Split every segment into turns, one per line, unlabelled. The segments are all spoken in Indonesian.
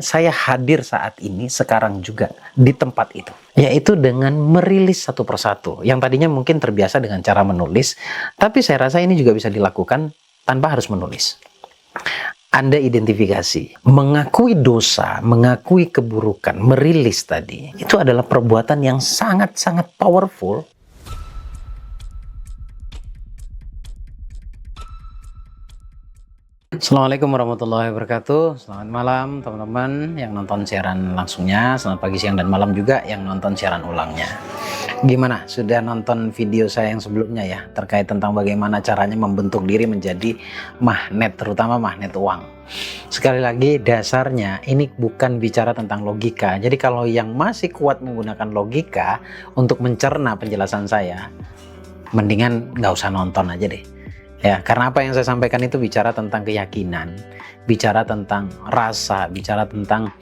Saya hadir saat ini sekarang juga di tempat itu, yaitu dengan merilis satu persatu. Yang tadinya mungkin terbiasa dengan cara menulis, tapi saya rasa ini juga bisa dilakukan tanpa harus menulis. Anda identifikasi, mengakui dosa, mengakui keburukan, merilis tadi, itu adalah perbuatan yang sangat-sangat powerful. Assalamualaikum warahmatullahi wabarakatuh. Selamat malam teman-teman yang nonton siaran langsungnya. Selamat pagi, siang, dan malam juga yang nonton siaran ulangnya. Gimana? Sudah nonton video saya yang sebelumnya ya, terkait tentang bagaimana caranya membentuk diri menjadi magnet, terutama magnet uang. Sekali lagi, dasarnya ini bukan bicara tentang logika. Jadi kalau yang masih kuat menggunakan logika untuk mencerna penjelasan saya, mendingan nggak usah nonton aja deh. Ya, karena apa yang saya sampaikan itu bicara tentang keyakinan, bicara tentang rasa, bicara tentang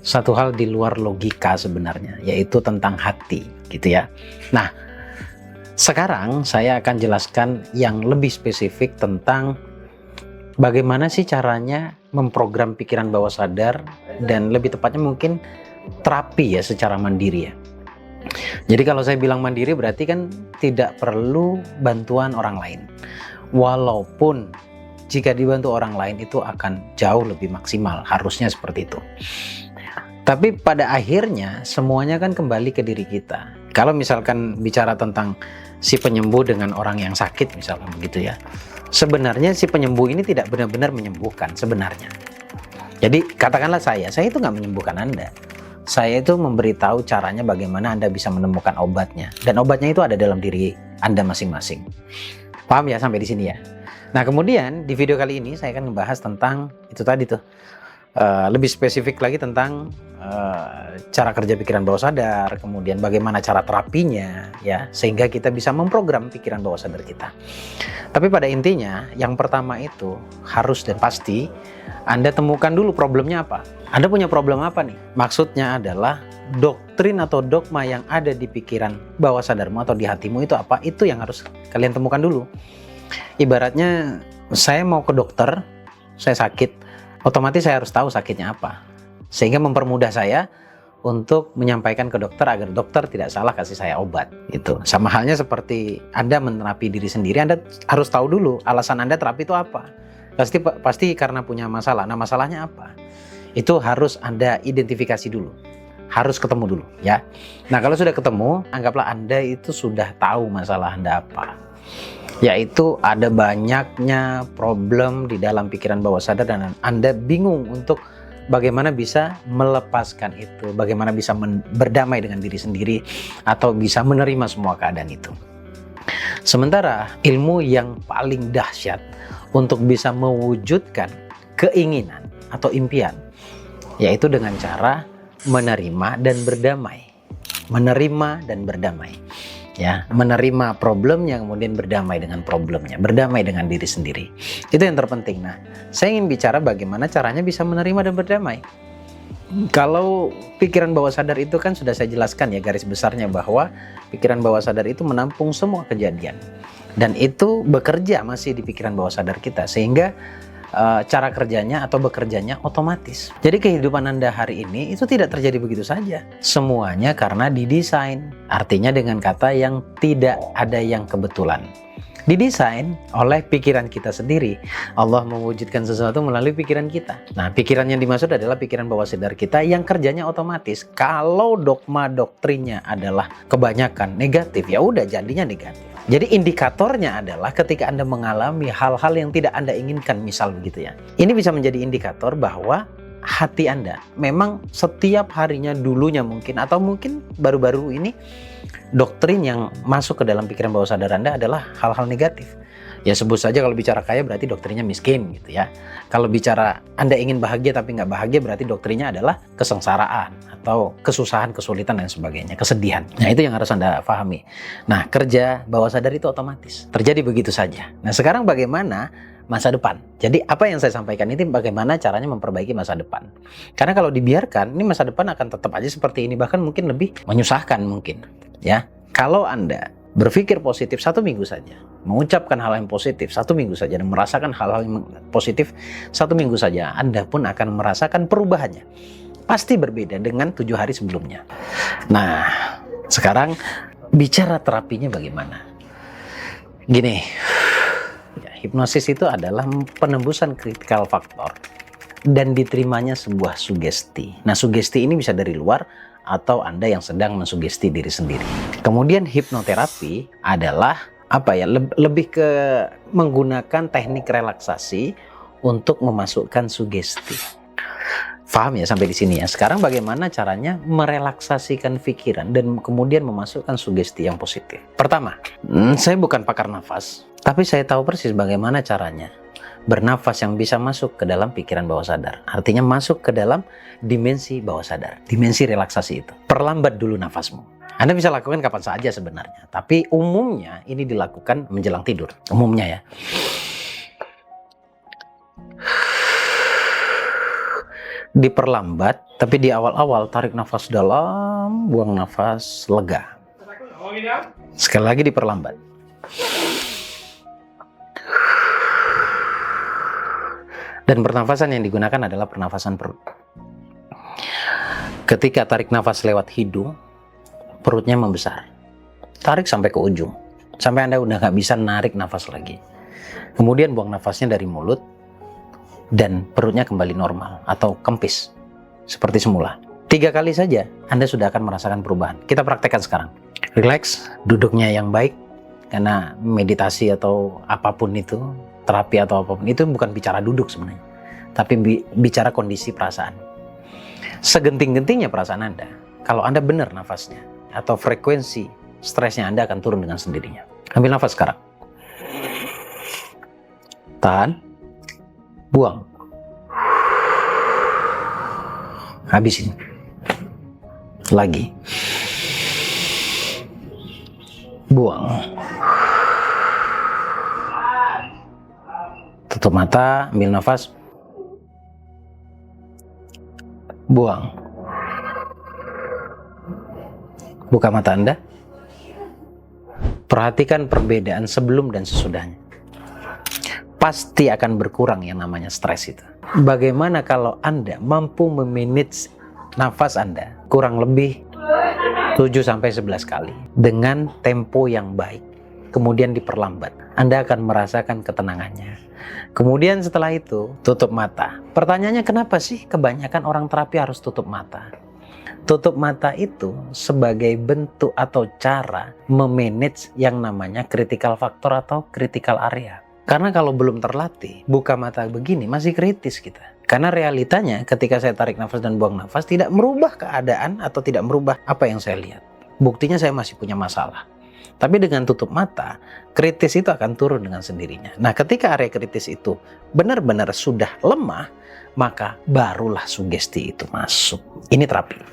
satu hal di luar logika sebenarnya, yaitu tentang hati, gitu ya. Nah, sekarang saya akan jelaskan yang lebih spesifik tentang bagaimana sih caranya memprogram pikiran bawah sadar, dan lebih tepatnya mungkin terapi ya secara mandiri ya. Jadi kalau saya bilang mandiri berarti kan tidak perlu bantuan orang lain. Walaupun jika dibantu orang lain itu akan jauh lebih maksimal, harusnya seperti itu. Tapi pada akhirnya semuanya kan kembali ke diri kita. Kalau misalkan bicara tentang si penyembuh dengan orang yang sakit misalkan begitu ya, sebenarnya si penyembuh ini tidak benar-benar menyembuhkan sebenarnya. Jadi katakanlah saya itu nggak menyembuhkan Anda. Saya itu memberitahu caranya bagaimana Anda bisa menemukan obatnya. Dan obatnya itu ada dalam diri Anda masing-masing. Paham ya sampai di sini ya? Nah kemudian di video kali ini saya akan membahas tentang itu tadi tuh. Lebih spesifik lagi tentang cara kerja pikiran bawah sadar, kemudian bagaimana cara terapinya ya, sehingga kita bisa memprogram pikiran bawah sadar kita. Tapi pada intinya yang pertama itu harus dan pasti Anda temukan dulu problemnya apa. Anda punya problem apa nih? Maksudnya adalah doktrin atau dogma yang ada di pikiran bawah sadarmu atau di hatimu itu apa? Itu yang harus kalian temukan dulu. Ibaratnya saya mau ke dokter, saya sakit, otomatis saya harus tahu sakitnya apa. Sehingga mempermudah saya untuk menyampaikan ke dokter agar dokter tidak salah kasih saya obat. Itu sama halnya seperti Anda menerapi diri sendiri, Anda harus tahu dulu alasan Anda terapi itu apa. Pasti karena punya masalah. Nah masalahnya apa? Itu harus Anda identifikasi dulu. Harus ketemu dulu ya. Nah kalau sudah ketemu, anggaplah Anda itu sudah tahu masalah Anda apa. Yaitu ada banyaknya problem di dalam pikiran bawah sadar dan Anda bingung untuk bagaimana bisa melepaskan itu, bagaimana bisa berdamai dengan diri sendiri atau bisa menerima semua keadaan itu. Sementara ilmu yang paling dahsyat untuk bisa mewujudkan keinginan atau impian, yaitu dengan cara menerima dan berdamai. Menerima dan berdamai. Ya, menerima problemnya kemudian berdamai dengan problemnya, berdamai dengan diri sendiri. Itu yang terpenting. Nah, saya ingin bicara bagaimana caranya bisa menerima dan berdamai. Kalau pikiran bawah sadar itu kan sudah saya jelaskan ya garis besarnya, bahwa pikiran bawah sadar itu menampung semua kejadian. Dan itu bekerja masih di pikiran bawah sadar kita, sehingga cara kerjanya atau bekerjanya otomatis. Jadi kehidupan Anda hari ini itu tidak terjadi begitu saja. Semuanya karena didesain. Artinya dengan kata yang tidak ada yang kebetulan. Didesain oleh pikiran kita sendiri. Allah mewujudkan sesuatu melalui pikiran kita. Nah, pikiran yang dimaksud adalah pikiran bawah sadar kita yang kerjanya otomatis. Kalau dogma doktrinnya adalah kebanyakan negatif, ya udah jadinya negatif. Jadi indikatornya adalah ketika Anda mengalami hal-hal yang tidak Anda inginkan, misal begitu ya. Ini bisa menjadi indikator bahwa hati Anda memang setiap harinya dulunya mungkin, atau mungkin baru-baru ini doktrin yang masuk ke dalam pikiran bawah sadar Anda adalah hal-hal negatif. Ya sebut saja kalau bicara kaya berarti doktrinnya miskin gitu ya. Kalau bicara Anda ingin bahagia tapi nggak bahagia berarti doktrinnya adalah kesengsaraan atau kesusahan, kesulitan dan sebagainya, kesedihan. Nah itu yang harus Anda pahami. Nah kerja bawah sadar itu otomatis terjadi begitu saja. Nah sekarang bagaimana masa depan? Jadi apa yang saya sampaikan ini bagaimana caranya memperbaiki masa depan. Karena kalau dibiarkan ini masa depan akan tetap aja seperti ini, bahkan mungkin lebih menyusahkan mungkin ya. Kalau Anda berpikir positif 1 minggu saja, mengucapkan hal yang positif 1 minggu saja, dan merasakan hal-hal yang positif 1 minggu saja, Anda pun akan merasakan perubahannya. Pasti berbeda dengan 7 hari sebelumnya. Nah, sekarang bicara terapinya bagaimana? Gini, ya, hipnosis itu adalah penembusan critical factor dan diterimanya sebuah sugesti. Nah, sugesti ini bisa dari luar atau Anda yang sedang mensugesti diri sendiri. Kemudian hipnoterapi adalah apa ya? Lebih ke menggunakan teknik relaksasi untuk memasukkan sugesti. Paham ya sampai di sini ya? Sekarang bagaimana caranya merelaksasikan pikiran dan kemudian memasukkan sugesti yang positif? Pertama, saya bukan pakar nafas, tapi saya tahu persis bagaimana caranya bernafas yang bisa masuk ke dalam pikiran bawah sadar. Artinya masuk ke dalam dimensi bawah sadar, dimensi relaksasi itu. Perlambat dulu nafasmu. Anda bisa lakukan kapan saja sebenarnya, tapi umumnya ini dilakukan menjelang tidur. Umumnya ya. Diperlambat, tapi di awal-awal tarik nafas dalam, buang nafas lega. Sekali lagi diperlambat. Dan pernafasan yang digunakan adalah pernafasan perut. Ketika tarik nafas lewat hidung, perutnya membesar. Tarik sampai ke ujung, sampai Anda udah nggak bisa narik nafas lagi. Kemudian buang nafasnya dari mulut, dan perutnya kembali normal atau kempis, seperti semula. 3 kali saja, Anda sudah akan merasakan perubahan. Kita praktekkan sekarang. Relax, duduknya yang baik, karena meditasi atau apapun itu, terapi atau apapun itu bukan bicara duduk sebenarnya, tapi bicara kondisi perasaan. Segenting-gentingnya perasaan Anda, kalau Anda benar nafasnya atau frekuensi stresnya Anda akan turun dengan sendirinya. Ambil nafas sekarang. Tahan. Buang. Habisin. Lagi. Buang. Tutup mata, ambil nafas. Buang. Buka mata Anda. Perhatikan perbedaan sebelum dan sesudahnya. Pasti akan berkurang yang namanya stres itu. Bagaimana kalau Anda mampu memanage nafas Anda kurang lebih 7-11 kali dengan tempo yang baik, kemudian diperlambat, Anda akan merasakan ketenangannya. Kemudian setelah itu tutup mata. Pertanyaannya, kenapa sih kebanyakan orang terapi harus tutup mata? Tutup mata itu sebagai bentuk atau cara memanage yang namanya critical factor atau critical area. Karena kalau belum terlatih, buka mata begini masih kritis kita. Karena realitanya ketika saya tarik nafas dan buang nafas tidak merubah keadaan atau tidak merubah apa yang saya lihat. Buktinya saya masih punya masalah. Tapi dengan tutup mata, kritis itu akan turun dengan sendirinya. Nah, ketika area kritis itu benar-benar sudah lemah, maka barulah sugesti itu masuk. Ini terapi.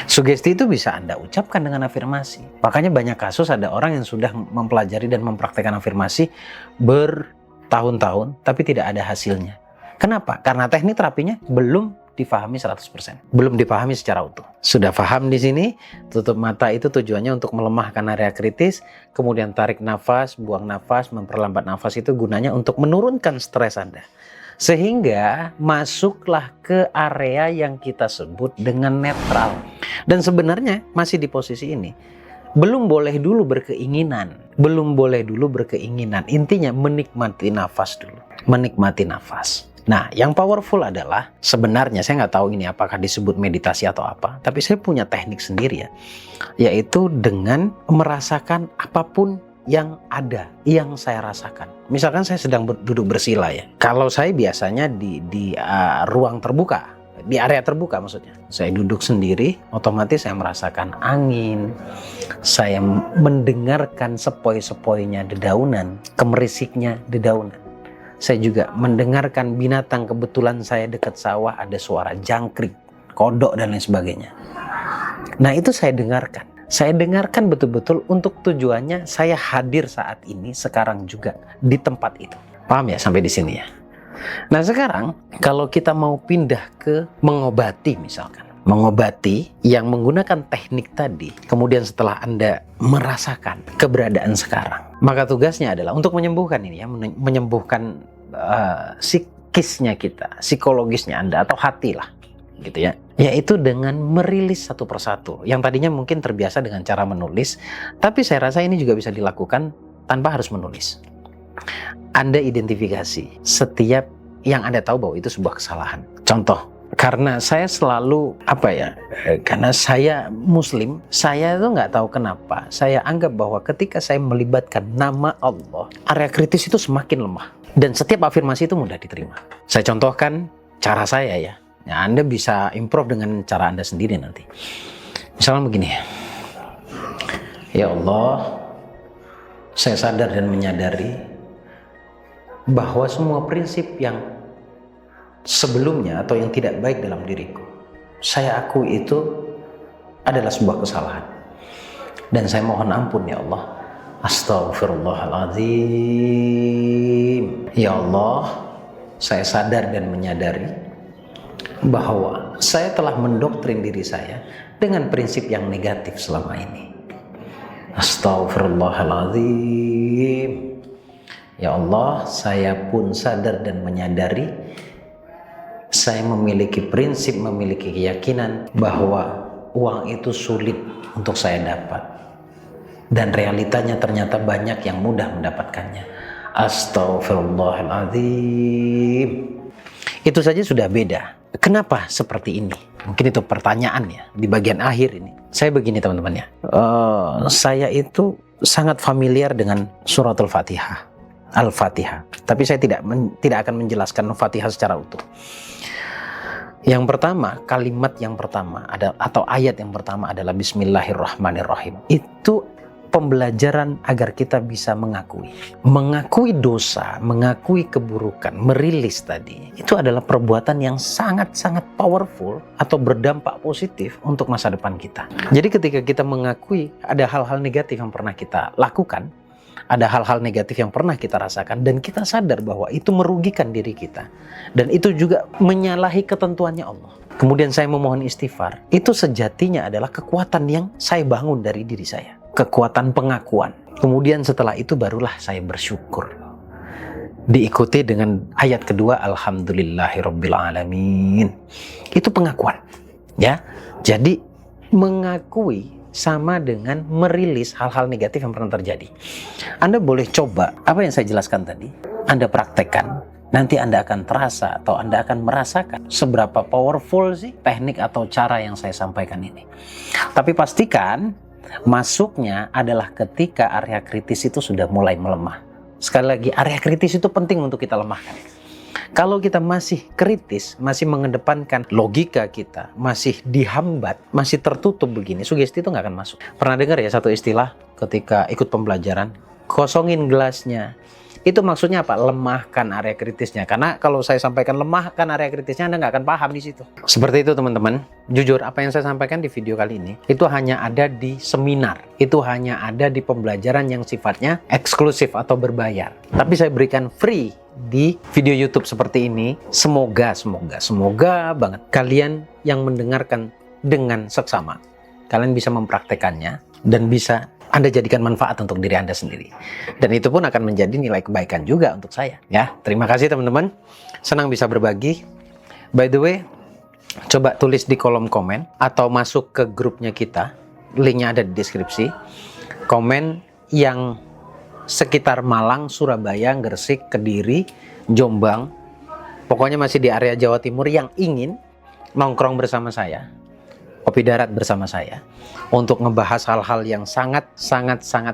Sugesti itu bisa Anda ucapkan dengan afirmasi. Makanya banyak kasus ada orang yang sudah mempelajari dan mempraktekkan afirmasi bertahun-tahun, tapi tidak ada hasilnya. Kenapa? Karena teknik terapinya belum difahami 100%. Belum dipahami secara utuh. Sudah paham di sini, tutup mata itu tujuannya untuk melemahkan area kritis, kemudian tarik nafas, buang nafas, memperlambat nafas itu gunanya untuk menurunkan stres Anda. Sehingga masuklah ke area yang kita sebut dengan netral. Dan sebenarnya masih di posisi ini. Belum boleh dulu berkeinginan. Belum boleh dulu berkeinginan. Intinya menikmati nafas dulu. Menikmati nafas. Nah, yang powerful adalah sebenarnya saya nggak tahu ini apakah disebut meditasi atau apa. Tapi saya punya teknik sendiri ya. Yaitu dengan merasakan apapun yang ada, yang saya rasakan. Misalkan saya sedang duduk bersila ya. Kalau saya biasanya di ruang terbuka, di area terbuka maksudnya. Saya duduk sendiri, otomatis saya merasakan angin. Saya mendengarkan sepoi-sepoinya dedaunan, kemerisiknya dedaunan. Saya juga mendengarkan binatang, kebetulan saya dekat sawah ada suara jangkrik, kodok dan lain sebagainya. Nah, itu saya dengarkan. Saya dengarkan betul-betul untuk tujuannya saya hadir saat ini, sekarang juga di tempat itu. Paham ya sampai di sini ya? Nah sekarang kalau kita mau pindah ke mengobati misalkan. mengobati yang menggunakan teknik tadi, kemudian setelah Anda merasakan keberadaan sekarang, maka tugasnya adalah untuk menyembuhkan ini ya, menyembuhkan psikisnya kita, psikologisnya Anda atau hati lah gitu ya, yaitu dengan merilis satu persatu yang tadinya mungkin terbiasa dengan cara menulis, tapi saya rasa ini juga bisa dilakukan tanpa harus menulis. Anda identifikasi setiap yang Anda tahu bahwa itu sebuah kesalahan. Contoh, karena saya selalu karena saya Muslim, saya tuh nggak tahu kenapa saya anggap bahwa ketika saya melibatkan nama Allah, area kritis itu semakin lemah dan setiap afirmasi itu mudah diterima. Saya contohkan cara saya ya. Anda bisa improve dengan cara Anda sendiri nanti. Misalnya begini, ya Allah, saya sadar dan menyadari bahwa semua prinsip yang sebelumnya atau yang tidak baik dalam diriku, saya akui itu adalah sebuah kesalahan dan saya mohon ampun ya Allah. Astaghfirullahaladzim. Ya Allah, saya sadar dan menyadari bahwa saya telah mendoktrin diri saya dengan prinsip yang negatif selama ini. Astaghfirullahaladzim. Ya Allah, saya pun sadar dan menyadari saya memiliki prinsip, memiliki keyakinan bahwa uang itu sulit untuk saya dapat. Dan realitanya ternyata banyak yang mudah mendapatkannya. Astaghfirullahaladzim. Itu saja sudah beda. Kenapa seperti ini? Mungkin itu pertanyaannya di bagian akhir ini. Saya begini teman-teman ya. Saya itu sangat familiar dengan suratul Fatihah. Al-Fatihah. Tapi saya tidak akan menjelaskan Fatihah secara utuh. Yang pertama, kalimat yang pertama atau ayat yang pertama adalah Bismillahirrahmanirrahim. Itu pembelajaran agar kita bisa mengakui dosa, mengakui keburukan, merilis tadi. Itu adalah perbuatan yang sangat-sangat powerful atau berdampak positif untuk masa depan kita. Jadi ketika kita mengakui ada hal-hal negatif yang pernah kita lakukan, ada hal-hal negatif yang pernah kita rasakan, dan kita sadar bahwa itu merugikan diri kita dan itu juga menyalahi ketentuannya Allah. Kemudian saya memohon istighfar. Itu sejatinya adalah kekuatan yang saya bangun dari diri saya, kekuatan pengakuan. Kemudian setelah itu barulah saya bersyukur, diikuti dengan ayat kedua, Alhamdulillahirrabbilalamin. Itu pengakuan ya. Jadi mengakui sama dengan merilis hal-hal negatif yang pernah terjadi. Anda boleh coba apa yang saya jelaskan tadi, Anda praktekkan, nanti Anda akan terasa atau Anda akan merasakan seberapa powerful sih teknik atau cara yang saya sampaikan ini. Tapi pastikan masuknya adalah ketika area kritis itu sudah mulai melemah. Sekali lagi, area kritis itu penting untuk kita lemahkan. Kalau kita masih kritis, masih mengedepankan logika kita, masih dihambat, masih tertutup begini, sugesti itu nggak akan masuk. Pernah dengar ya satu istilah ketika ikut pembelajaran, kosongin gelasnya. Itu maksudnya apa? Lemahkan area kritisnya. Karena kalau saya sampaikan lemahkan area kritisnya, Anda nggak akan paham di situ. Seperti itu teman-teman. Jujur, apa yang saya sampaikan di video kali ini, itu hanya ada di seminar. Itu hanya ada di pembelajaran yang sifatnya eksklusif atau berbayar. Tapi saya berikan free di video YouTube seperti ini. Semoga banget kalian yang mendengarkan dengan seksama, kalian bisa mempraktekannya dan bisa Anda jadikan manfaat untuk diri Anda sendiri. Dan itu pun akan menjadi nilai kebaikan juga untuk saya. Ya, terima kasih teman-teman. Senang bisa berbagi. By the way, coba tulis di kolom komen atau masuk ke grupnya kita. Linknya ada di deskripsi. Komen yang sekitar Malang, Surabaya, Gresik, Kediri, Jombang. Pokoknya masih di area Jawa Timur yang ingin nongkrong bersama saya, kopi darat bersama saya, untuk ngebahas hal-hal yang sangat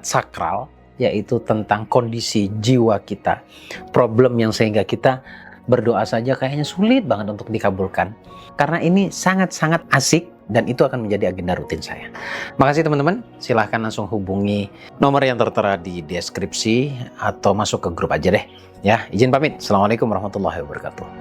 sakral, yaitu tentang kondisi jiwa kita, problem yang sehingga kita berdoa saja kayaknya sulit banget untuk dikabulkan. Karena ini sangat asik dan itu akan menjadi agenda rutin saya. Makasih teman-teman, silahkan langsung hubungi nomor yang tertera di deskripsi atau masuk ke grup aja deh. Ya, izin pamit. Assalamualaikum warahmatullahi wabarakatuh.